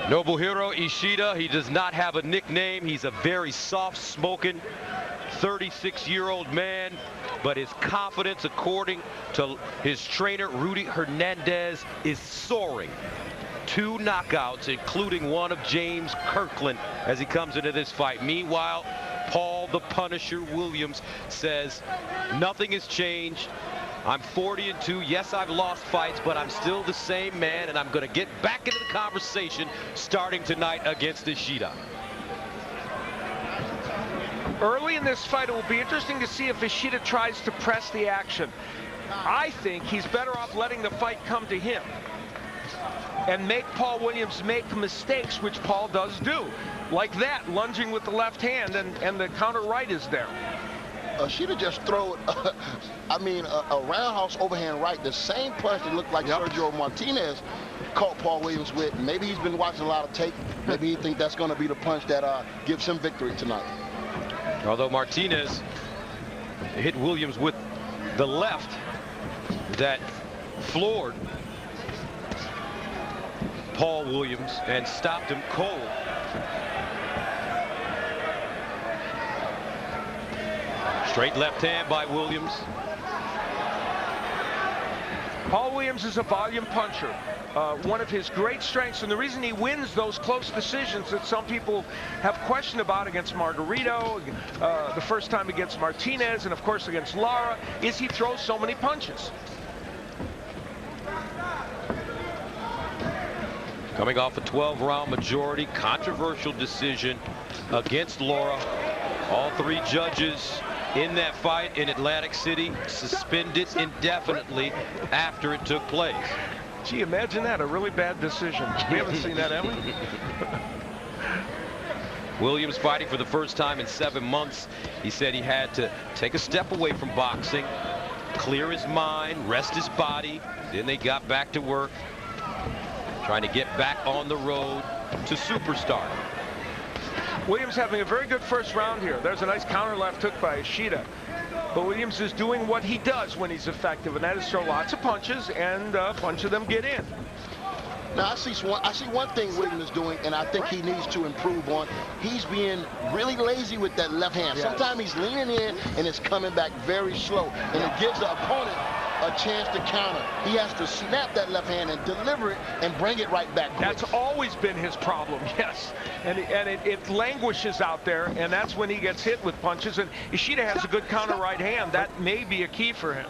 Nobuhiro Ishida, he does not have a nickname. He's a very soft-spoken 36-year-old man, but his confidence, according to his trainer Rudy Hernandez, is soaring. 2 knockouts, including one of James Kirkland, as he comes into this fight. Meanwhile, Paul the Punisher Williams says, nothing has changed. I'm 40-2. Yes, I've lost fights, but I'm still the same man, and I'm going to get back into the conversation starting tonight against Ishida. Early in this fight, it will be interesting to see if Ishida tries to press the action. I think he's better off letting the fight come to him and make Paul Williams make mistakes, which Paul does do. Like that, lunging with the left hand, and the counter right is there. Ishida just throw it, a roundhouse overhand right, the same punch that looked like Sergio Martinez caught Paul Williams with. Maybe he's been watching a lot of tape. Maybe he thinks that's going to be the punch that gives him victory tonight. Although Martinez hit Williams with the left that floored Paul Williams and stopped him cold. Straight left hand by Williams. Paul Williams is a volume puncher. One of his great strengths, and the reason he wins those close decisions that some people have questioned about against Margarito, the first time against Martinez, and of course against Lara, is he throws so many punches. Coming off a 12-round majority, controversial decision against Lara. All 3 judges in that fight in Atlantic City suspended indefinitely after it took place. Gee, imagine that, a really bad decision. We haven't seen that, have we? Williams fighting for the first time in 7 months. He said he had to take a step away from boxing, clear his mind, rest his body. Then they got back to work, trying to get back on the road to superstar. Williams having a very good first round here. There's a nice counter left hook by Ishida. But Williams is doing what he does when he's effective, and that is throw lots of punches, and a bunch of them get in. Now, I see one thing Williams is doing, and I think he needs to improve on. He's being really lazy with that left hand. Yes. Sometimes he's leaning in, and it's coming back very slow, and it gives the opponent a chance to counter. He has to snap that left hand and deliver it and bring it right back. That's always been his problem, yes. And it languishes out there, and that's when he gets hit with punches. And Ishida has a good counter right hand. That may be a key for him.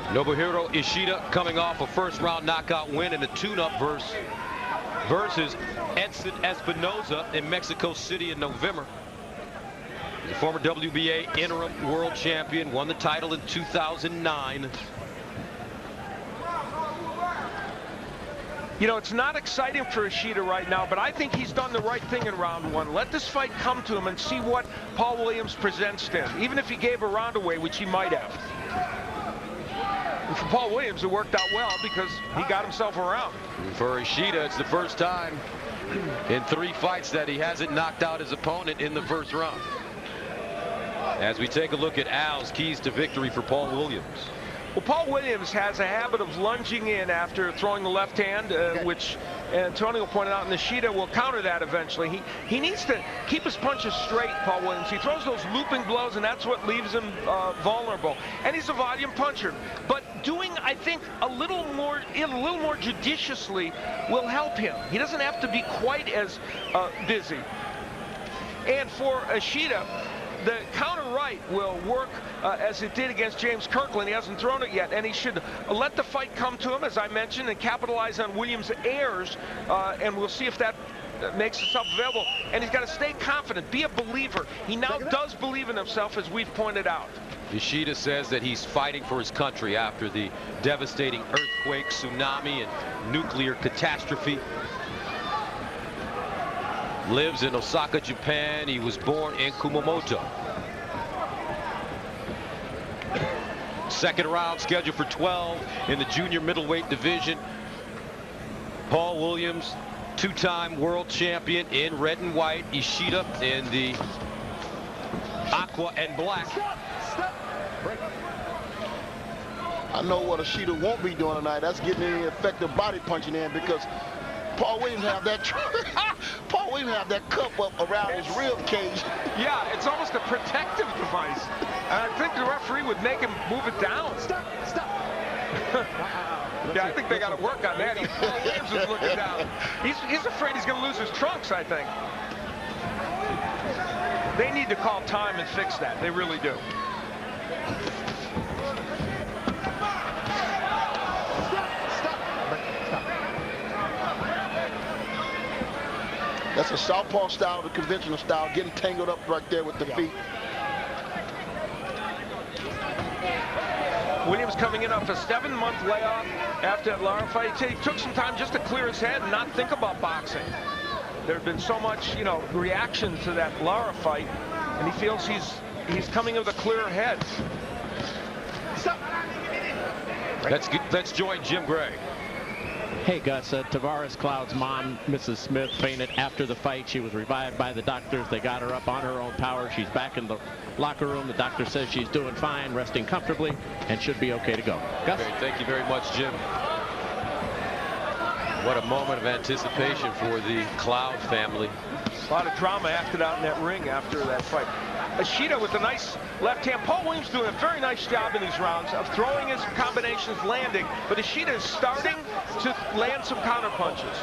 Nobuhiro Ishida coming off a first-round knockout win in a tune-up versus Edson Espinoza in Mexico City in November. The former WBA interim world champion, won the title in 2009. You know, it's not exciting for Ishida right now, but I think he's done the right thing in round 1. Let this fight come to him and see what Paul Williams presents to him, even if he gave a round away, which he might have. And for Paul Williams, it worked out well because he got himself around. For Ishida, it's the first time in 3 fights that he hasn't knocked out his opponent in the first round. As we take a look at Al's keys to victory for Paul Williams. Well, Paul Williams has a habit of lunging in after throwing the left hand, which Antonio pointed out, and Ishida will counter that eventually. He needs to keep his punches straight, Paul Williams. He throws those looping blows, and that's what leaves him vulnerable. And he's a volume puncher. But doing, I think, a little more judiciously will help him. He doesn't have to be quite as busy. And for Ishida, the counter right will work as it did against James Kirkland. He hasn't thrown it yet, and he should let the fight come to him, as I mentioned, and capitalize on Williams' errors, and we'll see if that makes itself available. And he's got to stay confident, be a believer. He now does believe in himself, as we've pointed out. Ishida says that he's fighting for his country after the devastating earthquake, tsunami, and nuclear catastrophe. Lives in Osaka, Japan. He was born in Kumamoto. Second round scheduled for 12 in the junior middleweight division. Paul Williams, 2-time world champion in red and white. Ishida in the aqua and black. I know what Ishida won't be doing tonight. That's getting any effective body punching in, because Paul Williams have that Paul Williams have that cup up around his rib cage. Yeah, it's almost a protective device. And I think the referee would make him move it down. Stop. Yeah, I think they got to work on that. Paul Williams is looking down. He's afraid he's going to lose his trunks, I think. They need to call time and fix that. They really do. That's a southpaw style, the conventional style, getting tangled up right there with the feet. Williams coming in off a 7-month layoff after that Lara fight. He took some time just to clear his head and not think about boxing. There had been so much, reaction to that Lara fight, and he feels he's coming with a clearer head. Let's join Jim Gray. Hey, Gus, Tavares Cloud's mom, Mrs. Smith, fainted after the fight. She was revived by the doctors. They got her up on her own power. She's back in the locker room. The doctor says she's doing fine, resting comfortably, and should be okay to go. Gus? Okay, thank you very much, Jim. What a moment of anticipation for the Cloud family. A lot of drama acted out in that ring after that fight. Ishida with a nice left hand. Paul Williams doing a very nice job in these rounds of throwing his combinations, landing, but Ishida is starting to land some counter punches.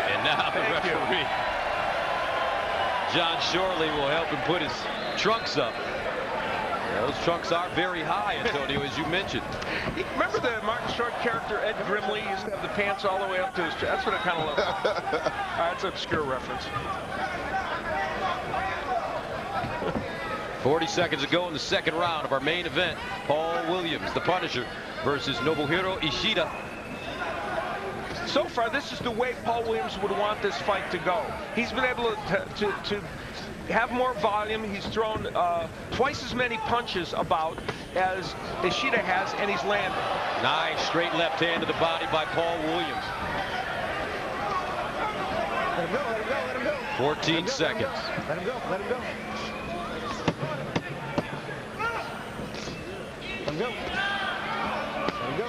And now the referee, John Shorley, will help him put his trunks up. Those trunks are very high, Antonio, as you mentioned. Remember the Martin Short character, Ed Grimley? He used to have the pants all the way up to his chest. That's what it kind of looked like. That's an obscure reference. 40 seconds ago in the second round of our main event, Paul Williams, the Punisher, versus Nobuhiro Ishida. So far, this is the way Paul Williams would want this fight to go. He's been able to have more volume. He's thrown twice as many punches about as Ishida has, and he's landed. Nice straight left hand to the body by Paul Williams. Let him go, let him go, let him go. 14 seconds. Let him go, let him go. Let him go. Let him go.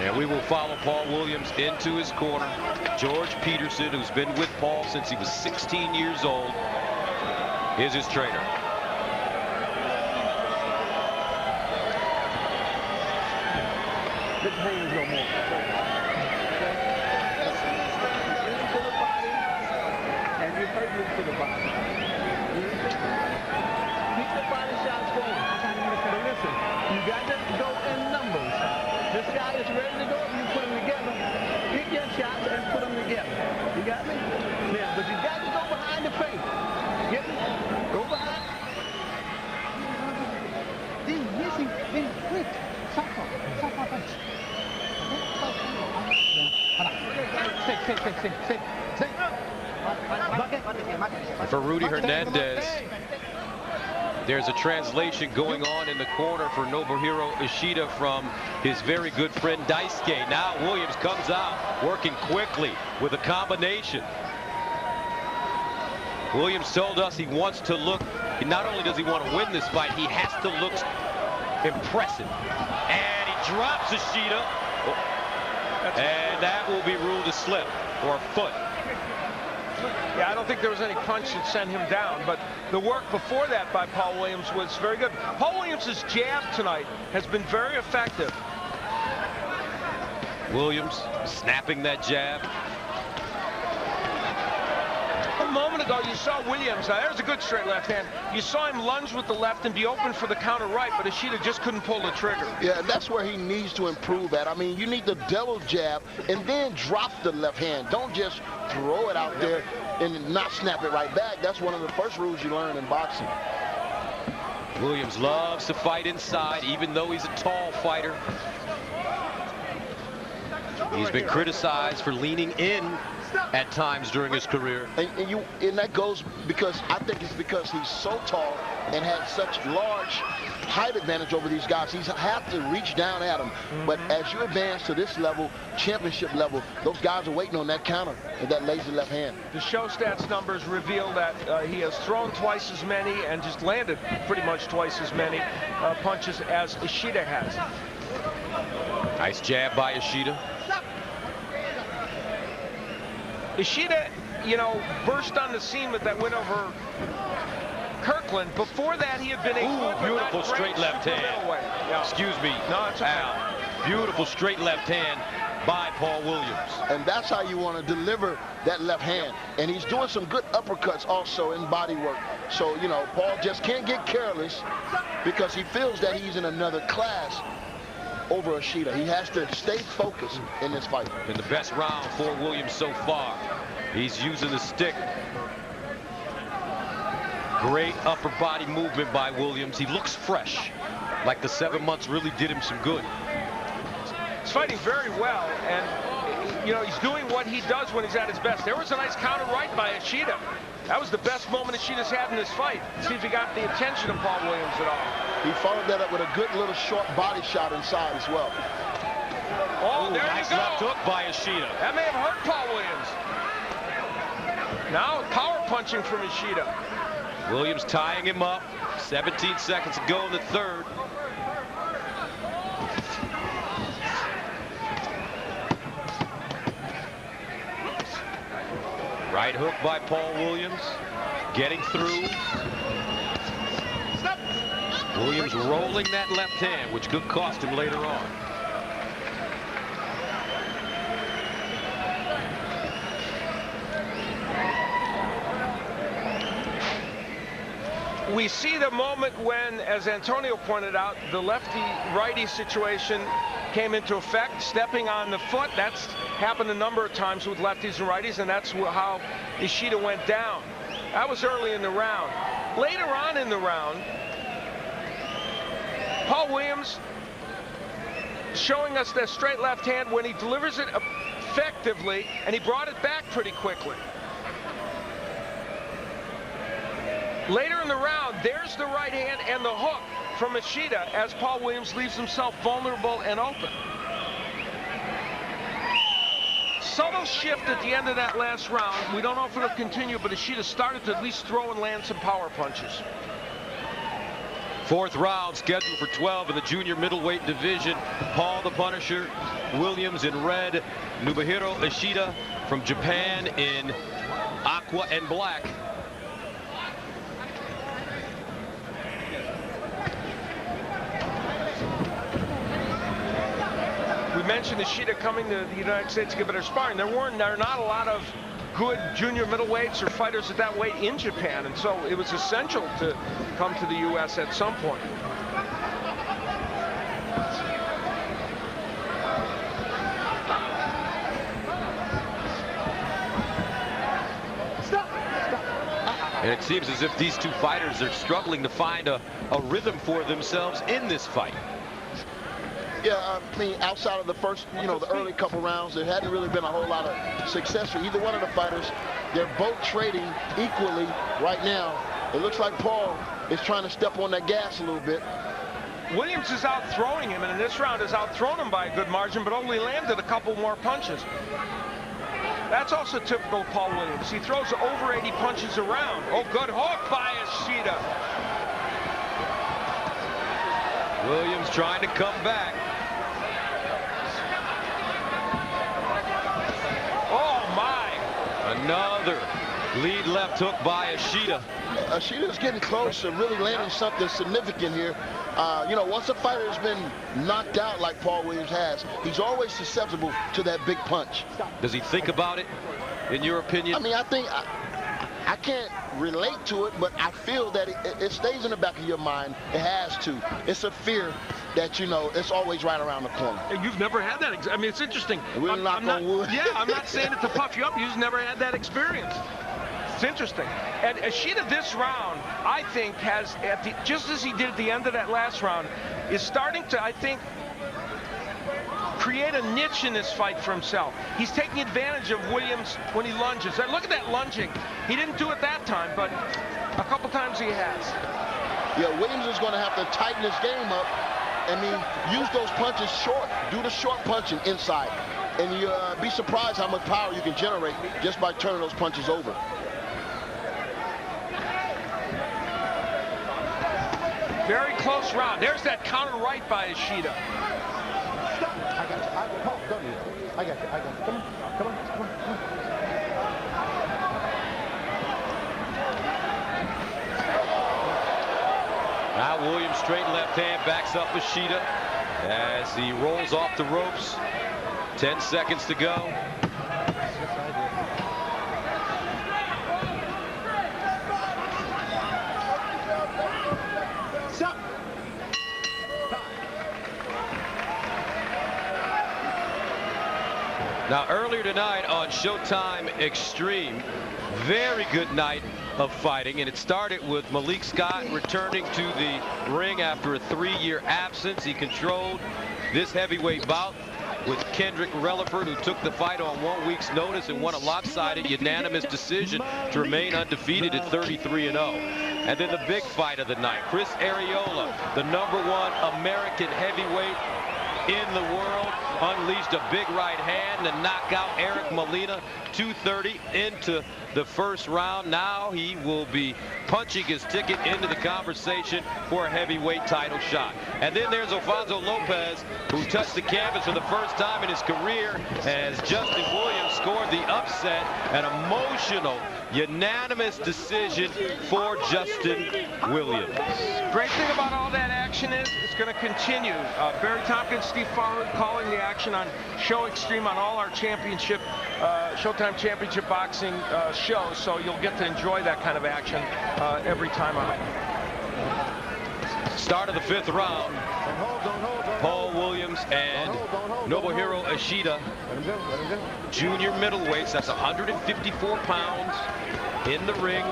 And we will follow Paul Williams into his corner. George Peterson, who's been with Paul since he was 16 years old, is his trainer. Lift your hands no more. To the body, and you hurt me to the body. Keep the body shots going. But listen, you got to go in numbers. This guy is ready to go. You put them together. Pick your shots and put them together. You got me? Now, but you got to go behind the face. Get me? Go behind. Then missing, then quick. For Rudy Hernandez, there's a translation going on in the corner for Nobuhiro Ishida from his very good friend Daisuke. Now Williams comes out working quickly with a combination. Williams told us he wants to look, not only does he want to win this fight, he has to look impressive. And he drops Ishida. And that will be ruled a slip or a foot. Yeah, I don't think there was any punch that sent him down, but the work before that by Paul Williams was very good. Paul Williams' jab tonight has been very effective. Williams snapping that jab. A moment ago, you saw Williams. There's a good straight left hand. You saw him lunge with the left and be open for the counter right, but Ishida just couldn't pull the trigger. Yeah, and that's where he needs to improve at. I mean, you need the double jab and then drop the left hand. Don't just throw it out there and not snap it right back. That's one of the first rules you learn in boxing. Williams loves to fight inside, even though he's a tall fighter. He's been criticized for leaning in at times during his career. And that goes because I think it's because he's so tall and had such large height advantage over these guys. He's have to reach down at them. But as you advance to this level, championship level, those guys are waiting on that counter and that lazy left hand. The show stats numbers reveal that he has thrown twice as many and just landed pretty much twice as many punches as Ishida has. Nice jab by Ishida. Ishida, you know, burst on the scene with that win over Kirkland. Before that, he had been a beautiful straight left hand. Yeah. Excuse me, No, it's okay. Al. Beautiful straight left hand by Paul Williams. And that's how you want to deliver that left hand. And he's doing some good uppercuts also in body work. So, you know, Paul just can't get careless because he feels that he's in another class over Ishida. He has to stay focused in this fight. In the best round for Williams so far. He's using the stick. Great upper body movement by Williams. He looks fresh, like the 7 months really did him some good. He's fighting very well, and you know, he's doing what he does when he's at his best. There was a nice counter right by Ishida. That was the best moment Ishida's had in this fight. See if he got the attention of Paul Williams at all. He followed that up with a good little short body shot inside as well. Oh, there Nice you go. left hook by Ishida. That may have hurt Paul Williams. Now power punching from Ishida. Williams tying him up. 17 seconds to go in the third. Right hook by Paul Williams. Getting through. Williams rolling that left hand, which could cost him later on. We see the moment when, as Antonio pointed out, the lefty-righty situation came into effect, stepping on the foot. That's happened a number of times with lefties and righties, and that's how Ishida went down. That was early in the round. Later on in the round, Paul Williams showing us that straight left hand when he delivers it effectively, and he brought it back pretty quickly. Later in the round, there's the right hand and the hook from Ishida as Paul Williams leaves himself vulnerable and open. Subtle shift at the end of that last round. We don't know if it'll continue, but Ishida started to at least throw and land some power punches. Fourth round scheduled for 12 in the junior middleweight division. Paul the Punisher Williams in red. Nobuhiro Ishida from Japan in aqua and black. We mentioned Ishida coming to the United States to give it a sparring. There are not a lot of good junior middleweights or fighters at that weight in Japan, and so it was essential to come to the U.S. at some point. And it seems as if these two fighters are struggling to find a rhythm for themselves in this fight. Yeah, I mean, outside of the first, the early couple rounds, there hadn't really been a whole lot of success for either one of the fighters. They're both trading equally right now. It looks like Paul is trying to step on that gas a little bit. Williams is out throwing him, and in this round has outthrown him by a good margin, but only landed a couple more punches. That's also typical of Paul Williams. He throws over 80 punches around. Oh, good hook by Ishida. Williams trying to come back. Oh, my. Another lead left hook by Ishida. Ishida's getting close to really landing something significant here. Once a fighter has been knocked out like Paul Williams has, he's always susceptible to that big punch. Does he think about it, in your opinion? I mean, I think I can't relate to it, but I feel that it stays in the back of your mind. It has to. It's a fear that, it's always right around the corner. You've never had that. I mean, it's interesting. We'll knock on wood. Yeah, I'm not saying it to puff you up. You've never had that experience. It's interesting. And Ishida this round, I think, has, just as he did at the end of that last round, is starting to, I think, create a niche in this fight for himself. He's taking advantage of Williams when he lunges. Look at that lunging. He didn't do it that time, but a couple times he has. Yeah, Williams is going to have to tighten his game up. I mean, use those punches short. Do the short punching inside. And you be surprised how much power you can generate just by turning those punches over. Very close round. There's that counter right by Ishida. I got you. Paul, don't you? I got you. Come on. Now Williams straight left hand backs up Ishida as he rolls off the ropes. 10 seconds to go. Now earlier tonight on Showtime Extreme, very good night of fighting, and it started with Malik Scott returning to the ring after a 3-year absence. He controlled this heavyweight bout with Kendrick Relaford, who took the fight on 1 week's notice and won a lopsided unanimous decision to remain undefeated at 33-0. And then the big fight of the night, Chris Arreola, the #1 American heavyweight in the world, unleashed a big right hand to knock out Eric Molina 2:30 into the first round. Now he will be punching his ticket into the conversation for a heavyweight title shot. And then there's Alfonso Lopez, who touched the canvas for the first time in his career as Justin Williams scored the upset, an emotional unanimous decision for Justin Williams. Great thing about all that action is it's going to continue. Barry Tompkins, Steve Farmer calling the action on Show Extreme on all our championship, Showtime Championship Boxing shows, so you'll get to enjoy that kind of action every time out. Start of the 5th round. Paul Williams and Nobuhiro Ishida, junior middleweights. That's 154 pounds in the ring.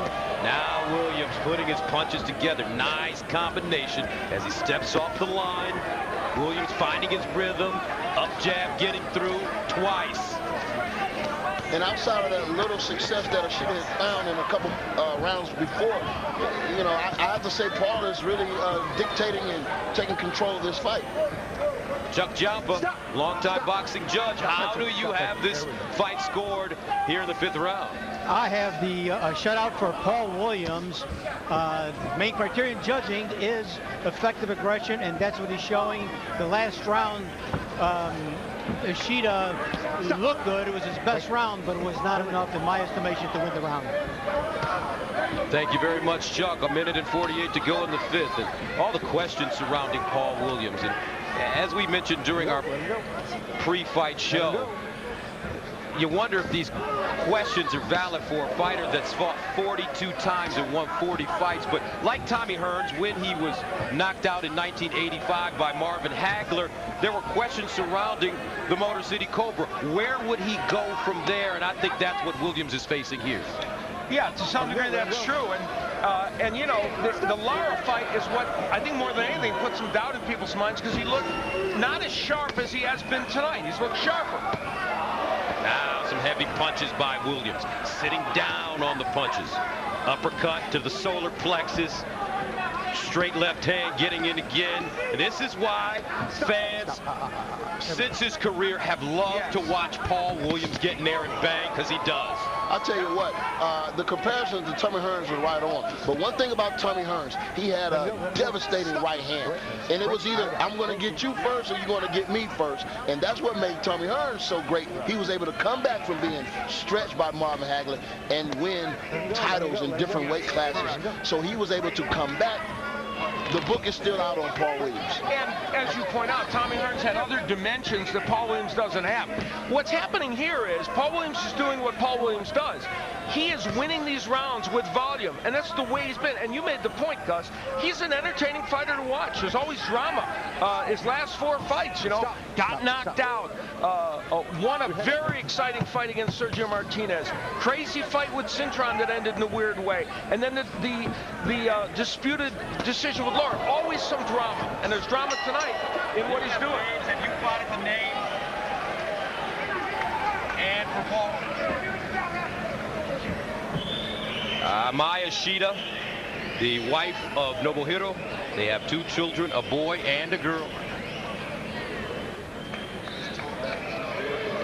Now Williams putting his punches together. Nice combination as he steps off the line. Williams finding his rhythm. Up jab getting through twice. And outside of that little success that Ishida had found in a couple rounds before, you know, I have to say Paul is really dictating and taking control of this fight. Chuck Giampa, longtime boxing judge. How do you have this fight scored here in the 5th round? I have the shutout for Paul Williams. Main criterion judging is effective aggression, and that's what he's showing. The last round, Ishida looked good. It was his best round, but it was not enough, in my estimation, to win the round. Thank you very much, Chuck. 1 minute and 48 to go in the 5th, and all the questions surrounding Paul Williams. And as we mentioned during our pre-fight show, you wonder if these questions are valid for a fighter that's fought 42 times and won 40 fights. But like Tommy Hearns, when he was knocked out in 1985 by Marvin Hagler, there were questions surrounding the Motor City Cobra. Where would he go from there? And I think that's what Williams is facing here. Yeah, to some degree that's true. And you know, the Lara fight is what I think more than anything puts some doubt in people's minds, because he looked not as sharp as he has been tonight. He's looked sharper. Now some heavy punches by Williams, sitting down on the punches. Uppercut to the solar plexus. Straight left hand getting in again. And this is why fans, since his career, have loved to watch Paul Williams get in there and bang, because he does. I'll tell you what, the comparison to Tommy Hearns was right on. But one thing about Tommy Hearns, he had a devastating right hand. And it was either, I'm going to get you first or you're going to get me first. And that's what made Tommy Hearns so great. He was able to come back from being stretched by Marvin Hagler and win titles in different weight classes. So he was able to come back. The book is still out on Paul Williams. And as you point out, Tommy Hearns had other dimensions that Paul Williams doesn't have. What's happening here is Paul Williams is doing what Paul Williams does. He is winning these rounds with volume, and that's the way he's been. And you made the point, Gus. He's an entertaining fighter to watch. There's always drama. His last 4 fights, you know, got knocked out. Won a very exciting fight against Sergio Martinez. Crazy fight with Cintron that ended in a weird way. And then the disputed decision with Laura. Always some drama. And there's drama tonight in what he's doing. Have you plotted the name? And for Paul. Ishida the wife of Nobuhiro. They have 2 children, a boy and a girl.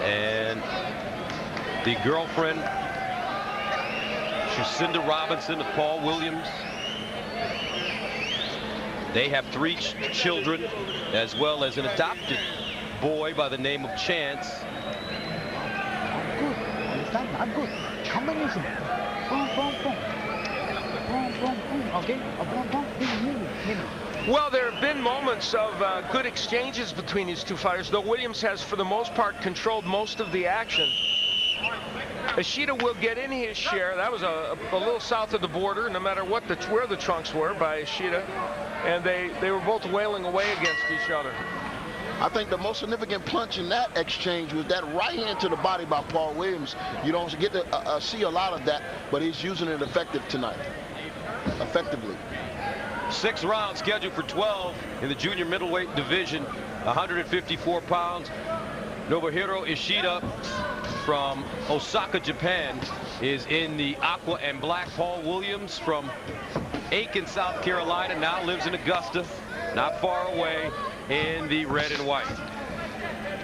And the girlfriend, Lucinda Robinson of Paul Williams. They have 3 children, as well as an adopted boy by the name of Chance. Good. Understand? I'm good. Combination. Boom, boom, boom. Boom, boom, boom. Okay? Boom, boom. Well, there have been moments of good exchanges between these 2 fighters, though Williams has, for the most part, controlled most of the action. Ishida will get in his share. That was a little south of the border, no matter what where the trunks were by Ishida. And they were both wailing away against each other. I think the most significant punch in that exchange was that right hand to the body by Paul Williams. You don't get to see a lot of that, but he's using it effectively. 6 rounds scheduled for 12 in the junior middleweight division, 154 pounds. Nobuhiro Ishida from Osaka, Japan, is in the aqua and black. Paul Williams from Aiken, South Carolina, now lives in Augusta, not far away, in the red and white.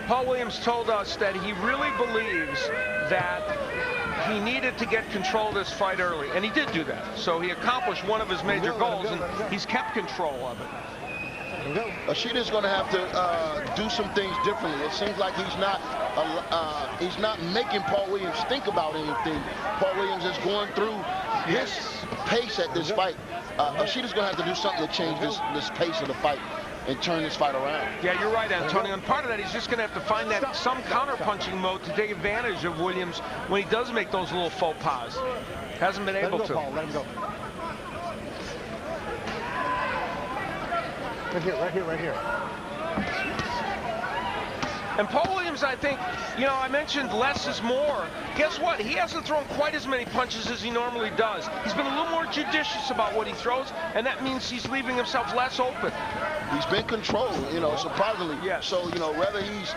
Paul Williams told us that he really believes that he needed to get control of this fight early, and he did do that. So he accomplished one of his major goals, and he's kept control of it. Ishida's going to have to do some things differently. It seems like he's not making Paul Williams think about anything. Paul Williams is going through his pace at this fight. Ishida's going to have to do something to change this pace of the fight and turn this fight around. Yeah, you're right, Antonio. And part of that, he's just going to have to find that some counter-punching mode to take advantage of Williams when he does make those little faux pas. Hasn't been able to. Paul, let him go. Right here. And Paul Williams, I think, I mentioned less is more. Guess what? He hasn't thrown quite as many punches as he normally does. He's been a little more judicious about what he throws, and that means he's leaving himself less open. He's been controlled, surprisingly. Yes. So, whether he's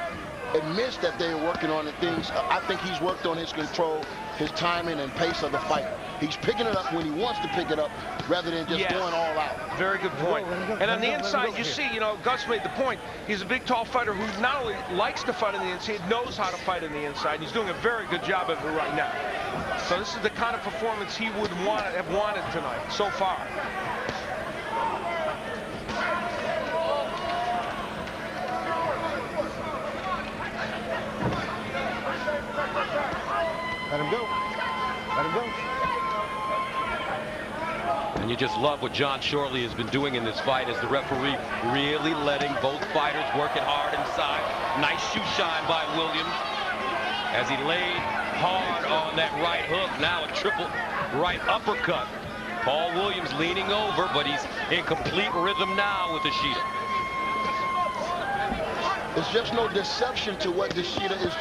admits that they're working on the things, I think he's worked on his control, his timing and pace of the fight. He's picking it up when he wants to pick it up rather than just going all out. Very good point. And on the inside, you see, Gus made the point. He's a big, tall fighter who not only likes to fight on the inside, knows how to fight on the inside. He's doing a very good job of it right now. So this is the kind of performance he would have wanted tonight so far. Let him go. Let him go. And you just love what John Shorley has been doing in this fight as the referee, really letting both fighters work it hard inside. Nice shoe shine by Williams as he laid hard on that right hook. Now a triple right uppercut. Paul Williams leaning over, but he's in complete rhythm now with Ishida. There's just no deception to what Ishida is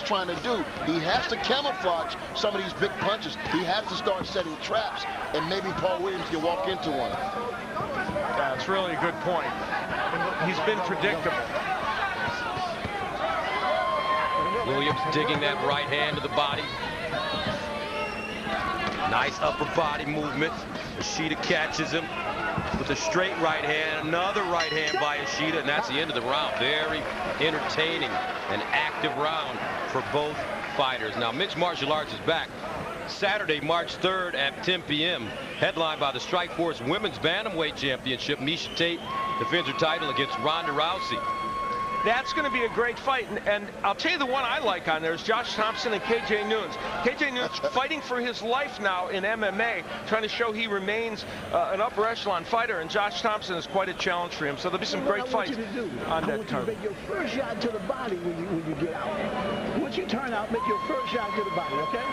trying to do. He has to camouflage some of these big punches. He has to start setting traps, and maybe Paul Williams can walk into one. That's really a good point. He's been predictable. Williams digging that right hand to the body. Nice upper body movement. Ishida catches him with a straight right hand, another right hand by Ishida, and that's the end of the round. Very entertaining and active round for both fighters. Now, mixed martial arts is back Saturday, March 3rd at 10 p.m. Headlined by the Strikeforce Women's Bantamweight Championship. Miesha Tate defends her title against Ronda Rousey. That's going to be a great fight, and I'll tell you the one I like on there is Josh Thompson and KJ Nunes. KJ Nunes fighting for his life now in MMA, trying to show he remains an upper echelon fighter, and Josh Thompson is quite a challenge for him. So there'll be some great fights on that card. I want you to make your first shot to the body when you get out. Once you turn out, make your first shot to the body, okay?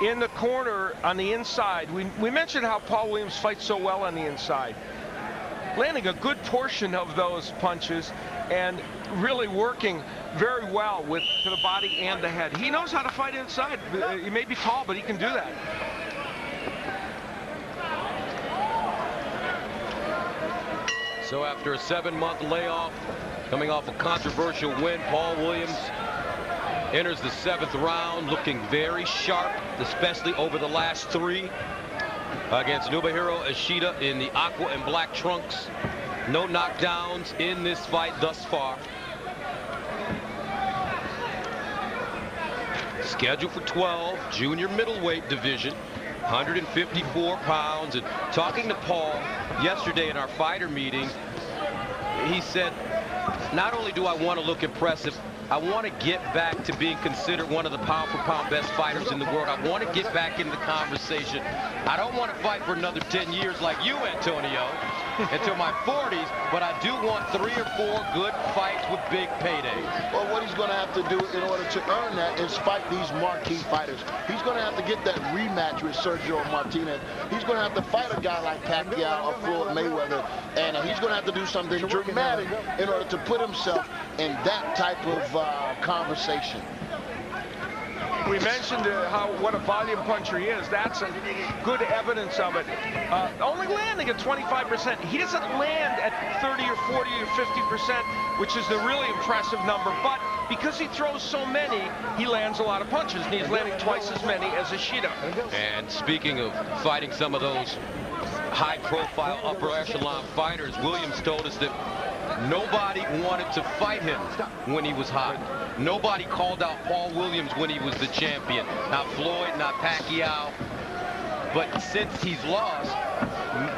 In the corner on the inside, we mentioned how Paul Williams fights so well on the inside. Landing a good portion of those punches and really working very well to the body and the head. He knows how to fight inside. He may be tall, but he can do that. So after a 7-month layoff, coming off a controversial win, Paul Williams enters the 7th round looking very sharp, especially over the last 3. against Nobuhiro Ishida in the aqua and black trunks. No knockdowns in this fight thus far. Scheduled for 12, junior middleweight division, 154 pounds. And talking to Paul yesterday in our fighter meeting, he said, not only do I want to look impressive, I want to get back to being considered one of the pound-for-pound best fighters in the world. I want to get back into the conversation. I don't want to fight for another 10 years like you, Antonio, until my 40s, but I do want 3 or 4 good fights with big paydays. Well, what he's going to have to do in order to earn that is fight these marquee fighters. He's going to have to get that rematch with Sergio Martinez. He's going to have to fight a guy like Pacquiao or Floyd Mayweather, and he's going to have to do something dramatic in order to put himself in that type of conversation. We mentioned what a volume puncher he is. That's a good evidence of it. Only landing at 25%. He doesn't land at 30 or 40 or 50%, which is the really impressive number. But because he throws so many, he lands a lot of punches, and he's landing twice as many as Ishida. And speaking of fighting some of those high-profile upper echelon fighters, Williams told us that nobody wanted to fight him when he was hot. Nobody called out Paul Williams when he was the champion. Not Floyd, not Pacquiao. But since he's lost,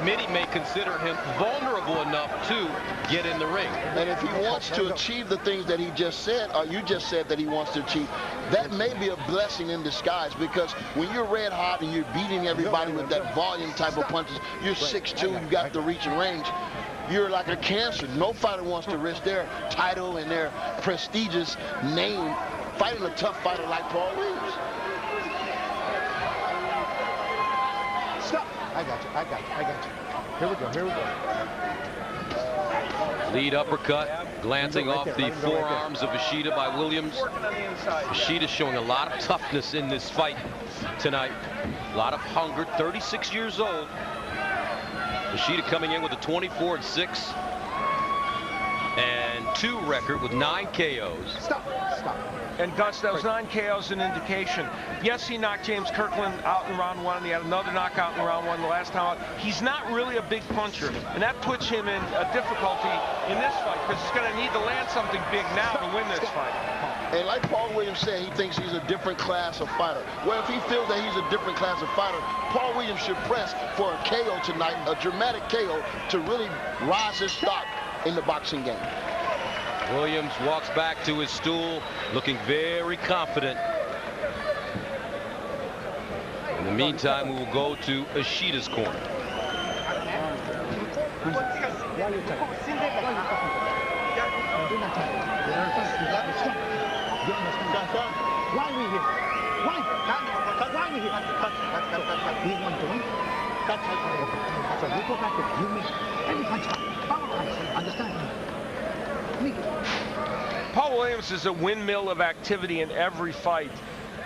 many may consider him vulnerable enough to get in the ring. And if he wants to achieve the things that he just said, or you just said that he wants to achieve, that may be a blessing in disguise, because when you're red hot and you're beating everybody with that volume type of punches, you're 6'2", you got the reach and range, you're like a cancer. No fighter wants to risk their title and their prestigious name fighting a tough fighter like Paul Williams. Stop. I got you. Here we go. Lead uppercut, glancing off the forearms of Ishida by Williams. Ishida showing a lot of toughness in this fight tonight. A lot of hunger, 36 years old. Ishida coming in with a 24-6 and 2 record with 9 KOs. Stop. And Gus, those 9 KOs an indication. Yes, he knocked James Kirkland out in round 1. He had another knockout in round 1 the last time out. He's not really a big puncher, and that puts him in a difficulty in this fight, because he's going to need to land something big now to win this fight. And like Paul Williams said, he thinks he's a different class of fighter. Well, if he feels that he's a different class of fighter, Paul Williams should press for a KO tonight, a dramatic KO, to really rise his stock in the boxing game. Williams walks back to his stool, looking very confident. In the meantime, we will go to Ishida's corner. Why we here? Why? Why we here? We want to win. So you go back to you make every punch. Power punch. Understand me? Paul Williams is a windmill of activity in every fight,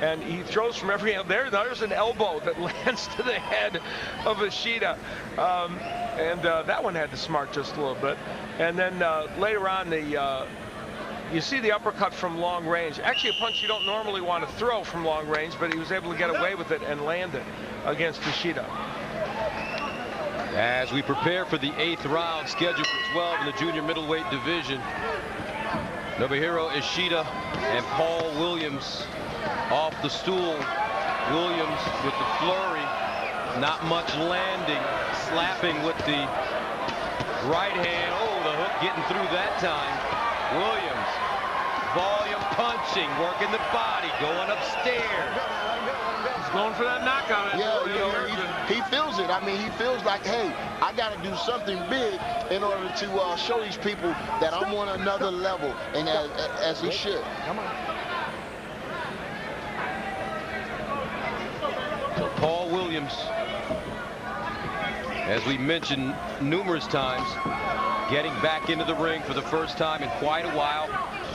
and he throws from every angle. There's an elbow that lands to the head of Ishida, and that one had to smart just a little bit. And then later on, you see the uppercut from long range. Actually, a punch you don't normally want to throw from long range, but he was able to get away with it and land it against Ishida. As we prepare for the 8th round, scheduled for 12 in the junior middleweight division, Nobuhiro Ishida and Paul Williams off the stool. Williams with the flurry, not much landing, slapping with the right hand. Oh, the hook getting through that time. Williams, volume punching, working the body, going upstairs. He's going for that knockout. Yeah, he feels it. I mean, he feels like, hey, I got to do something big in order to show these people that I'm on another level, and as he should. Come on. So Paul Williams, as we mentioned numerous times, getting back into the ring for the first time in quite a while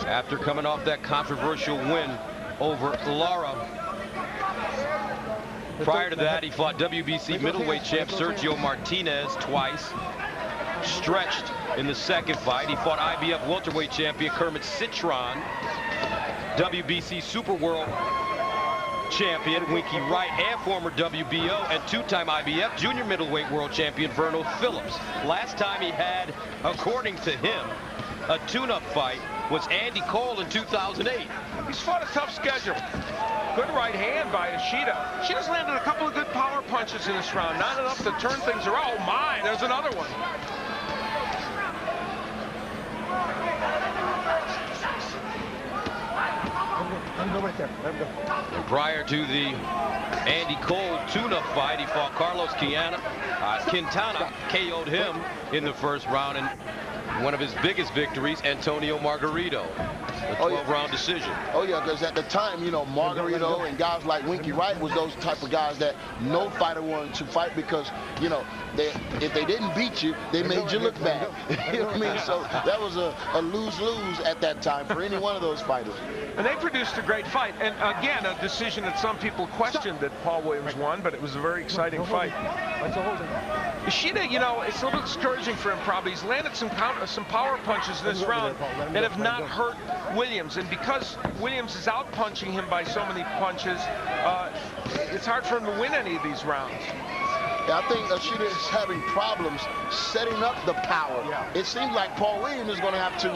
after coming off that controversial win over Lara. Prior to that, he fought WBC middleweight champ Sergio Martinez twice. Stretched in the second fight. He fought IBF welterweight champion Kermit Citron, WBC Super World champion Winky Wright and former WBO and two-time IBF junior middleweight world champion Verno Phillips. Last time he had, according to him, a tune-up fight was Andy Cole in 2008. He's fought a tough schedule. Good right hand by Ishida. Ishida's landed a couple of good power punches in this round. Not enough to turn things around. Oh my, there's another one. And prior to the Andy Cole tune-up fight, he fought Carlos Quintana, KO'd him in the first round, and one of his biggest victories, Antonio Margarito, a 12-round decision. Oh yeah, because at the time, you know, Margarito and guys like Winky Wright was those type of guys that no fighter wanted to fight because, you know, if they didn't beat you, they made you look bad. You know what I mean? So that was a lose-lose at that time for any one of those fighters. And they produced a great fight. And again, a decision that some people questioned that Paul Williams won, but it was a very exciting fight. Ishida, you know, it's a little discouraging for him probably. He's landed some power punches in this round that have not hurt Williams. And because Williams is out-punching him by so many punches, it's hard for him to win any of these rounds. Yeah, I think Ishida is having problems setting up the power. It seems like Paul Williams is going to have to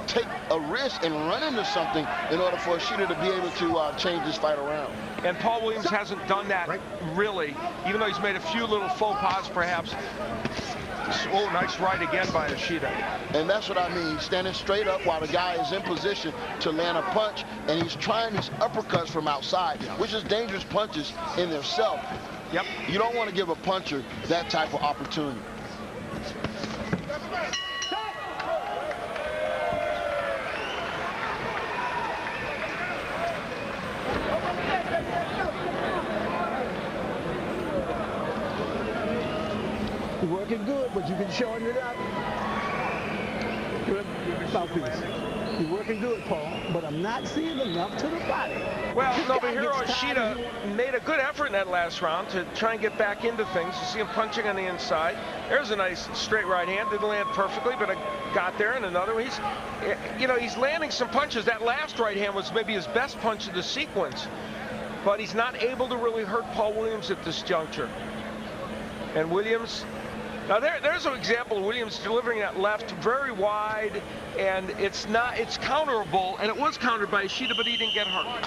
take a risk and run into something in order for Ishida to be able to change this fight around. And Paul Williams hasn't done that really, even though he's made a few little faux pas perhaps. Oh, nice right again by Ishida. And that's what I mean. He's standing straight up while the guy is in position to land a punch, and he's trying these uppercuts from outside, which is dangerous punches in themselves. Yep. You don't want to give a puncher that type of opportunity. You're working good, but you can shorten it up. Good. Mouthpiece. You're working good, Paul, but I'm not seeing enough to the body. Well, Nobuhiro Ishida made a good effort in that last round to try and get back into things. You see him punching on the inside. There's a nice straight right hand. Didn't land perfectly, but it got there. And another one. He's landing some punches. That last right hand was maybe his best punch of the sequence. But he's not able to really hurt Paul Williams at this juncture. And Williams... Now there's an example of Williams delivering that left very wide, and it's counterable, and it was countered by Ishida, but he didn't get hurt.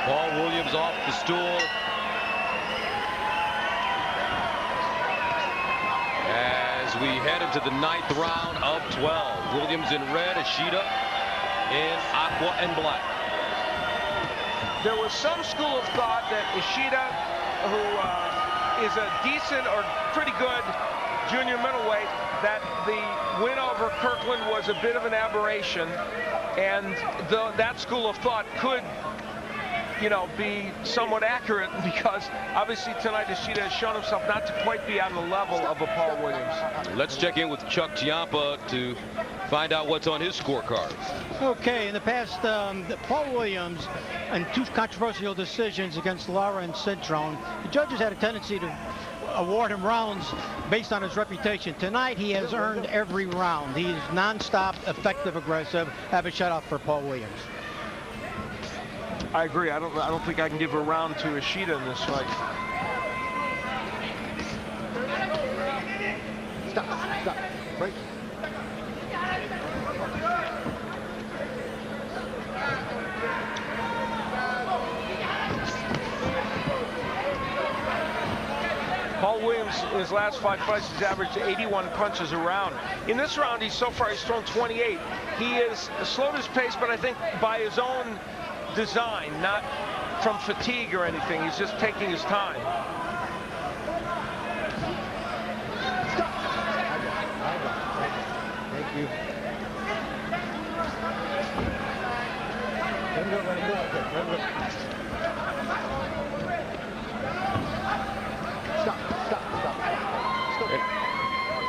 Paul Williams off the stool. As we head into the 9th round of 12. Williams in red, Ishida in aqua and black. There was some school of thought that Ishida, who is a decent or pretty good junior middleweight, that the win over Kirkland was a bit of an aberration, and that school of thought could, be somewhat accurate, because obviously tonight Ishida has shown himself not to quite be on the level of a Paul Williams. Let's check in with Chuck Ciampa to find out what's on his scorecard. Okay, in the past, Paul Williams, in 2 controversial decisions against Lara and Cintrone, the judges had a tendency to award him rounds based on his reputation. Tonight, he has earned every round. He is non-stop, effective, aggressive. Have a shutout for Paul Williams. I agree. I don't think I can give a round to Ishida in this fight. Stop. Break. Paul Williams, in his last 5 fights, has averaged 81 punches a round. In this round, so far, he's thrown 28. He has slowed his pace, but I think by his own design, not from fatigue or anything. He's just taking his time. Thank you.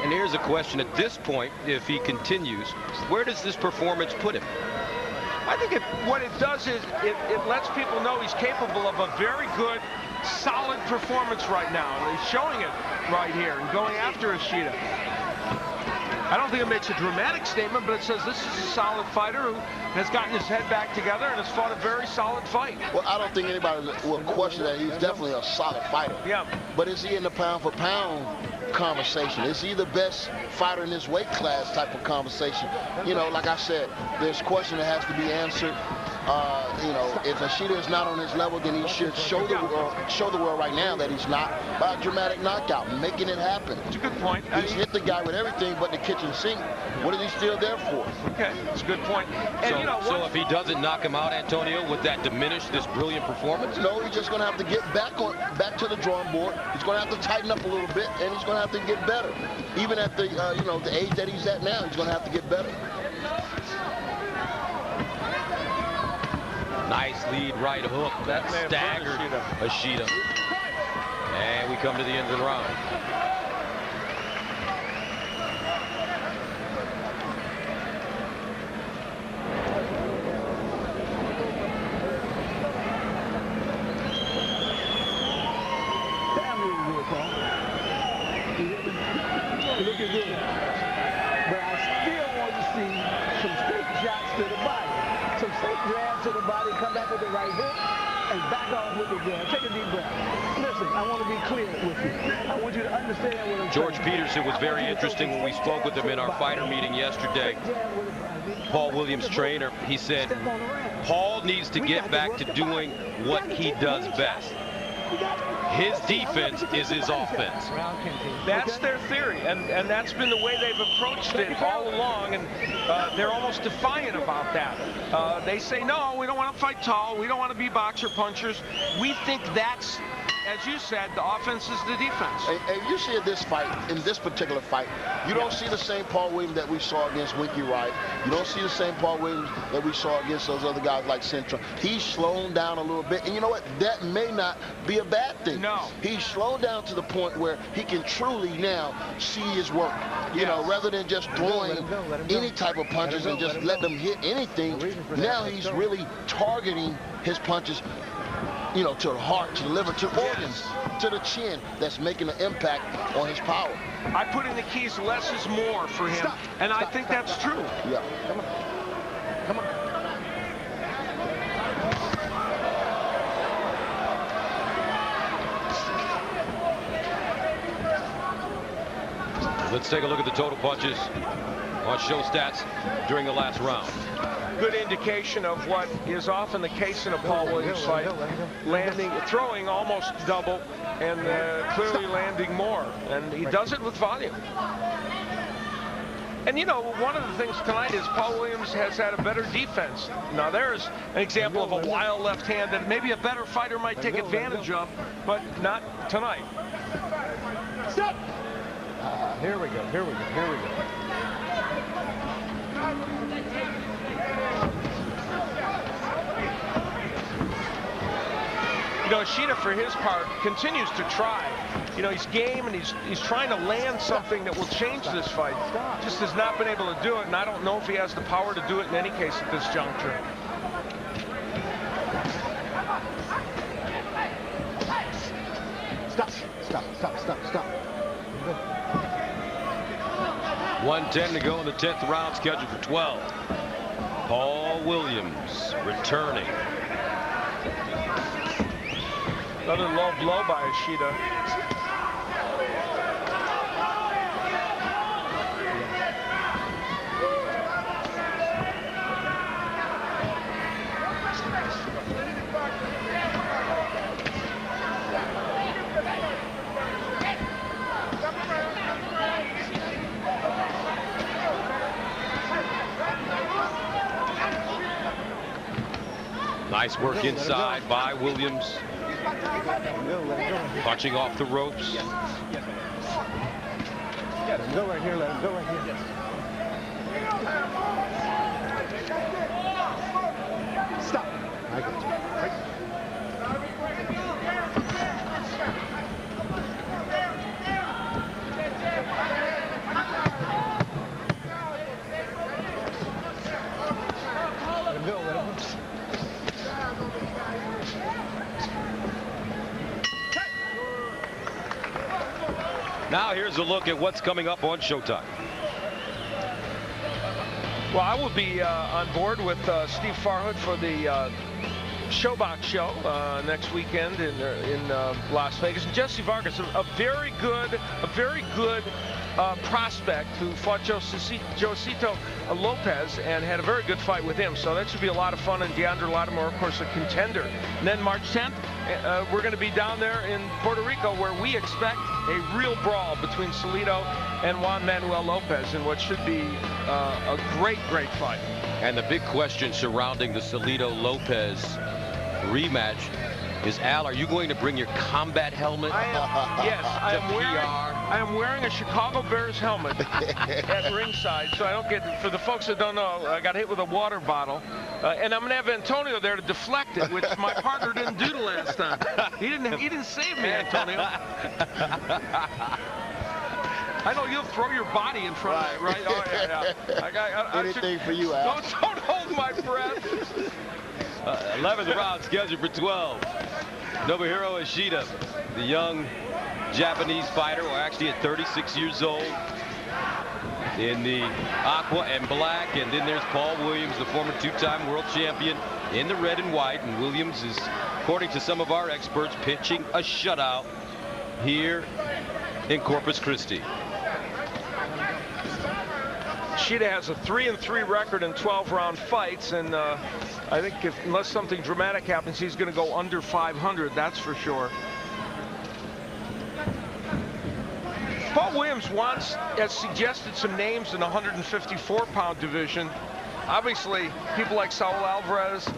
And here's a question at this point, if he continues, where does this performance put him? I think what it does is it lets people know he's capable of a very good, solid performance right now. And he's showing it right here and going after Ishida. I don't think it makes a dramatic statement, but it says this is a solid fighter who has gotten his head back together and has fought a very solid fight. Well, I don't think anybody will question that. He's definitely a solid fighter. Yeah. But is he in the pound-for-pound conversation? Is he the best fighter in this weight class type of conversation? You know, like I said, there's a question that has to be answered. You know, if Ishida is not on his level, then he should show the world right now that he's not by a dramatic knockout, making it happen. It's a good point. He's hit the guy with everything but the kitchen sink. What is he still there for? Okay, that's a good point. And So, you know, so if he doesn't knock him out, Antonio, would that diminish this brilliant performance? No, he's just going to have to get back to the drawing board. He's going to have to tighten up a little bit, and he's going to have to get better. Even at the you know, the age that he's at now, he's going to have to get better. Nice lead right hook. That staggered Ishida. And we come to the end of the round. Looking good. But I still want to see some straight shots to the body. Some straight grabs to the body, come back with the right hook, and back off with the jab. Take a deep breath. Listen, I want to be clear with you. I want you to understand what I'm George saying. Peterson was very interesting when we spoke with him in our fighter meeting yesterday. Paul Williams' trainer, he said, Paul needs to get back to doing what he does best. His defense is his offense. That's their theory, and that's been the way they've approached it all along, and they're almost defiant about that. They say, no, we don't want to fight tall. We don't want to be boxer punchers. We think that's, as you said, the offense is the defense. And you see in this fight, in this particular fight, you don't see the same Paul Williams that we saw against Winky Wright. You don't see the same Paul Williams that we saw against those other guys like Central. He's slowing down a little bit, and you know what? That may not be a bad thing. No. He's slowed down to the point where he can truly now see his work. You know, rather than just throwing any type of punches and just let them hit anything. Now he's really targeting his punches, you know, to the heart, to the liver, to the organs, to the chin. That's making an impact on his power. I put in the keys, less is more for him, and I think that's true. Yeah. Come on. Come on. Let's take a look at the total punches on show stats during the last round. Good indication of what is often the case in a Paul Williams fight. Landing, throwing almost double, and clearly landing more. And he does it with volume. And you know, one of the things tonight is Paul Williams has had a better defense. Now there's an example of a wild left hand that maybe a better fighter might take advantage of, but not tonight. Stop! Here we go, here we go, here we go. You know, Ishida, for his part, continues to try. You know, he's game and he's trying to land something that will change this fight. Just has not been able to do it, and I don't know if he has the power to do it in any case at this juncture. Stop, stop, stop, stop, stop. 1:10 to go in the 10th round, scheduled for 12. Paul Williams returning. Another low blow by Ishida. Nice work inside by Williams. Punching off the ropes. Let him go right here, let him go right here. Stop. I got you. Let him go, let him go. Now here's a look at what's coming up on Showtime. Well, I will be on board with Steve Farhood for the Showbox show next weekend in Las Vegas. And Jesse Vargas, a very good prospect who fought Josito Lopez and had a very good fight with him. So that should be a lot of fun. And DeAndre Lattimore, of course, a contender. And then March 10th, we're going to be down there in Puerto Rico, where we expect a real brawl between Salido and Juan Manuel Lopez in what should be a great fight. And the big question surrounding the Salido Lopez rematch is, Al, are you going to bring your combat helmet? Yes, I am wearing a Chicago Bears helmet at ringside, so I don't get, for the folks that don't know, I got hit with a water bottle. And I'm going to have Antonio there to deflect it, which my partner didn't do the last time. He didn't save me, Antonio. I know you'll throw your body in front of me, right? Oh, yeah. Anything for you, Al. Don't hold my breath. 11th round scheduled for 12. Nobuhiro Ishida, the young Japanese fighter, who actually at 36 years old, in the aqua and black. And then there's Paul Williams, the former two-time world champion, in the red and white. And Williams is, according to some of our experts, pitching a shutout here in Corpus Christi. Ishida has a 3-3 record in 12-round fights, and I think unless something dramatic happens, he's going to go under 500. That's for sure. Paul Williams has suggested some names in the 154-pound division. Obviously, people like Saul Alvarez,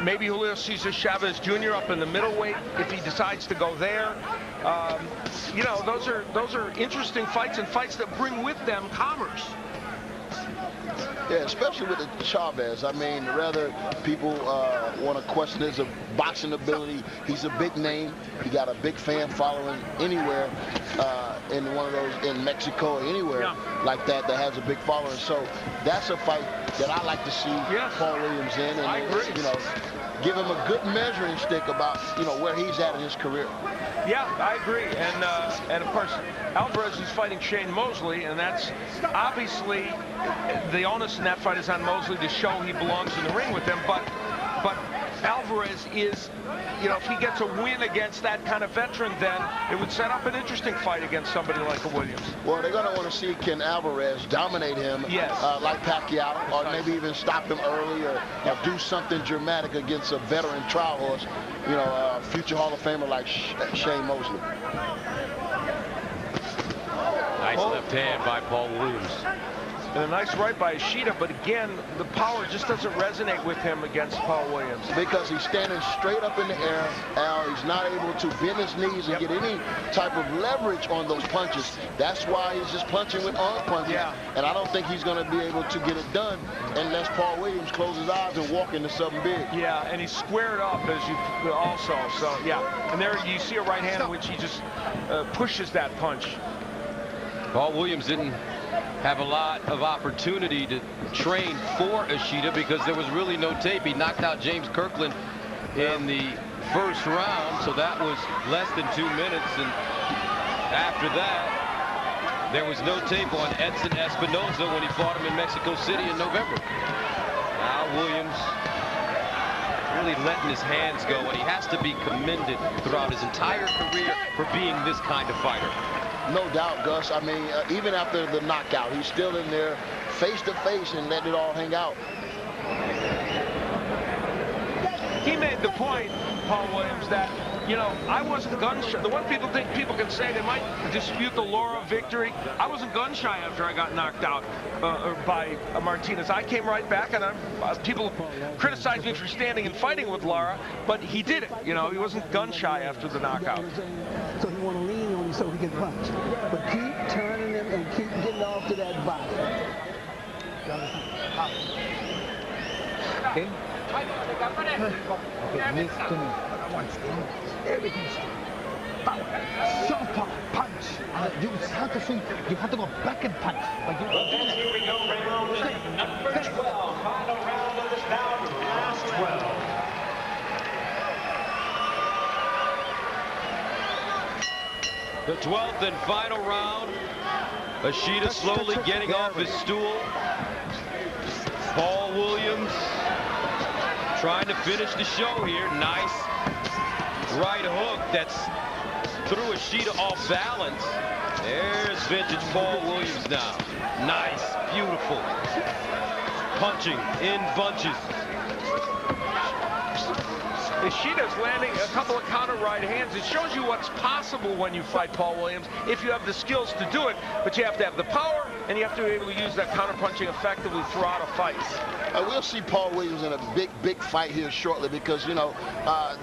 maybe Julio Cesar Chavez Jr. up in the middleweight if he decides to go there. You know, those are interesting fights, and fights that bring with them commerce. Yeah, especially with the Chavez. I mean, rather people want to question his boxing ability. He's a big name. He got a big fan following anywhere in one of those, in Mexico or anywhere like that has a big following. So that's a fight that I like to see Paul Williams in, and I agree. You know, give him a good measuring stick about where he's at in his career. Yeah, I agree, and of course Alvarez is fighting Shane Mosley, and that's obviously the onus in that fight is on Mosley to show he belongs in the ring with them. But Alvarez is, if he gets a win against that kind of veteran, then it would set up an interesting fight against somebody like a Williams. Well, they're going to want to see, can Alvarez dominate him like Pacquiao, or maybe even stop him early, or do something dramatic against a veteran trial horse, a future Hall of Famer like Shane Mosley. Nice left hand by Paul Williams. And a nice right by Ishida, but again, the power just doesn't resonate with him against Paul Williams. Because he's standing straight up in the air, Al. He's not able to bend his knees and get any type of leverage on those punches. That's why he's just punching with arm punches. Yeah. And I don't think he's going to be able to get it done unless Paul Williams closes his eyes and walk into something big. Yeah, and he's squared up as you also. So, yeah. And there you see a right hand in which he just pushes that punch. Paul Williams didn't have a lot of opportunity to train for Ishida because there was really no tape. He knocked out James Kirkland in the first round, so that was less than 2 minutes. And after that, there was no tape on Edson Espinoza when he fought him in Mexico City in November. Now Williams really letting his hands go, and he has to be commended throughout his entire career for being this kind of fighter. No doubt, Gus. I mean, even after the knockout, he's still in there face to face and letting it all hang out. He made the point, Paul Williams, that, I wasn't gun shy. The one people think people can say they might dispute the Lara victory. I wasn't gun shy after I got knocked out by Martinez. I came right back, and people criticized me for standing and fighting with Lara, but he did it. He wasn't gun shy after the knockout. So he want to lean on you so he can punch. But keep turning him and keep getting off to that body. Okay? Okay, listen to me. Everything's power. Southpaw punch. You have to swing. You have to go back and punch. But you Here we go, number 12. Final round of this bout. Last 12. The 12th and final round. Ishida slowly getting off his stool. Paul Williams trying to finish the show here. Nice right hook that's threw Ishida off balance. There's vintage Paul Williams now. Nice, beautiful. Punching in bunches. Ishida's landing a couple of counter right hands. It shows you what's possible when you fight Paul Williams if you have the skills to do it, but you have to have the power and you have to be able to use that counter punching effectively throughout a fight. We'll see Paul Williams in a big fight here shortly because, you know,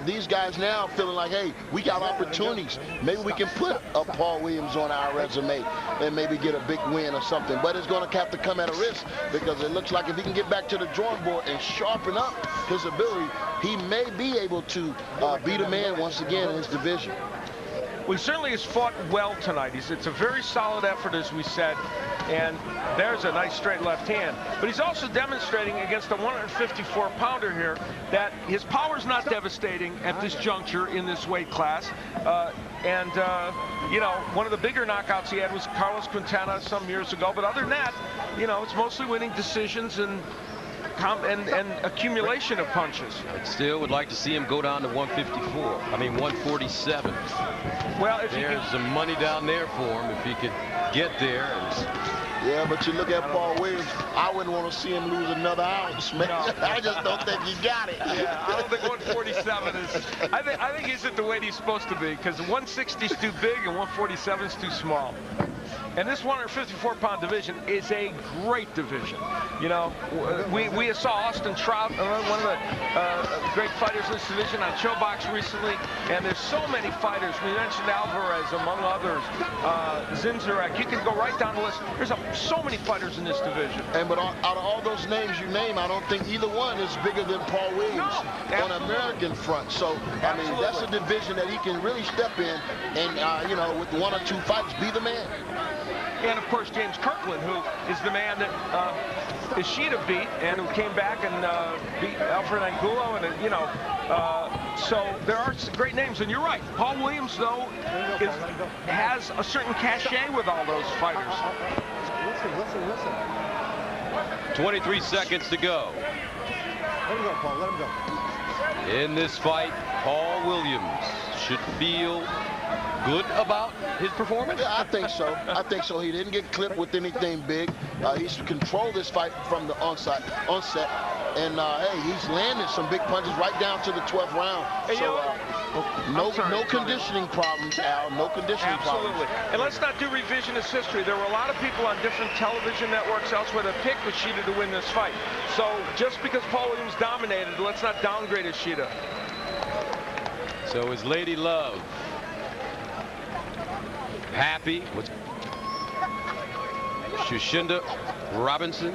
these guys now feeling like, hey, we got opportunities. Maybe we can put a Paul Williams on our resume and maybe get a big win or something. But it's going to have to come at a risk because it looks like if he can get back to the drawing board and sharpen up his ability, he may be able to beat a man once again in his division. Well, he certainly has fought well tonight. It's a very solid effort, as we said, and there's a nice straight left hand. But he's also demonstrating against a 154-pounder here that his power's not devastating at this juncture in this weight class. You know, one of the bigger knockouts he had was Carlos Quintana some years ago. But other than that, you know, it's mostly winning decisions and accumulation of punches. I still would like to see him go down to 154. I mean 147. Well, if there's some money down there for him if he could get there. Yeah, but you look at Paul Williams, I wouldn't want to see him lose another ounce, man. No. I just don't think he got it. Yeah, I don't think 147 is. I think he's at the weight he's supposed to be because 160 is too big and 147 is too small. And this 154-pound division is a great division. You know, we saw Austin Trout, one of the great fighters in this division, on Showbox recently. And there's so many fighters. We mentioned Alvarez, among others. Zinzarek. You can go right down the list. There's so many fighters in this division. But out of all those names you name, I don't think either one is bigger than Paul Williams on the American front. So, I mean, that's a division that he can really step in and, you know, with one or two fights, be the man. And, of course, James Kirkland, who is the man that Ishida beat and who came back and beat Alfred Angulo. And, you know, so there are some great names. And you're right. Paul Williams, though, has a certain cachet with all those fighters. Listen. 23 seconds to go. Let him go, Paul. Let him go. In this fight, Paul Williams should feel good about his performance? Yeah, I think so. I think so. He didn't get clipped with anything big. He's controlled this fight from the onset. And, hey, he's landed some big punches right down to the 12th round. Hey, so, no conditioning problems, Al. No conditioning problems. Absolutely. And let's not do revisionist history. There were a lot of people on different television networks elsewhere that picked Ishida to win this fight. So just because Paul Williams dominated, let's not downgrade Ishida. So is Lady Love happy with Shushinda Robinson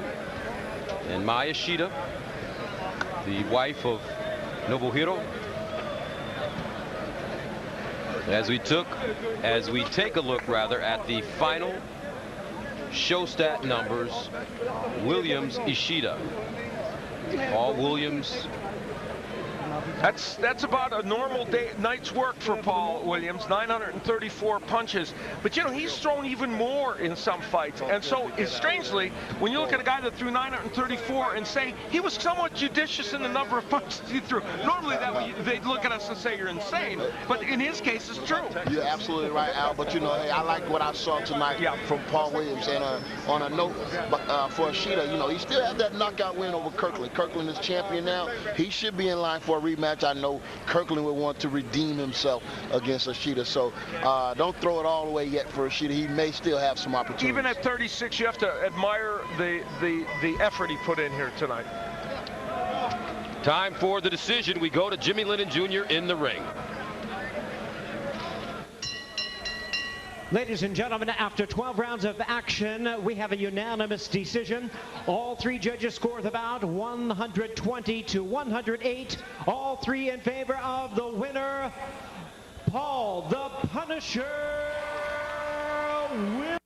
and Maya Ishida, the wife of Nobuhiro? As we take a look at the final show stat numbers, Williams Ishida. Paul Williams. That's about a normal night's work for Paul Williams, 934 punches. But, you know, he's thrown even more in some fights. And so, strangely, when you look at a guy that threw 934 and say he was somewhat judicious in the number of punches he threw, normally they'd look at us and say you're insane. But in his case, it's true. You're absolutely right, Al. But, you know, hey, I like what I saw tonight from Paul Williams. And on a note for Ishida, you know, he still had that knockout win over Kirkland. Kirkland is champion now. He should be in line for a rematch. I know Kirkland would want to redeem himself against Ishida, so don't throw it all away yet for Ishida. He may still have some opportunities. Even at 36, you have to admire the effort he put in here tonight. Time for the decision. We go to Jimmy Lennon Jr. in the ring. Ladies and gentlemen, after 12 rounds of action, we have a unanimous decision. All three judges score the bout 120 to 108. All three in favor of the winner, Paul the Punisher Williams.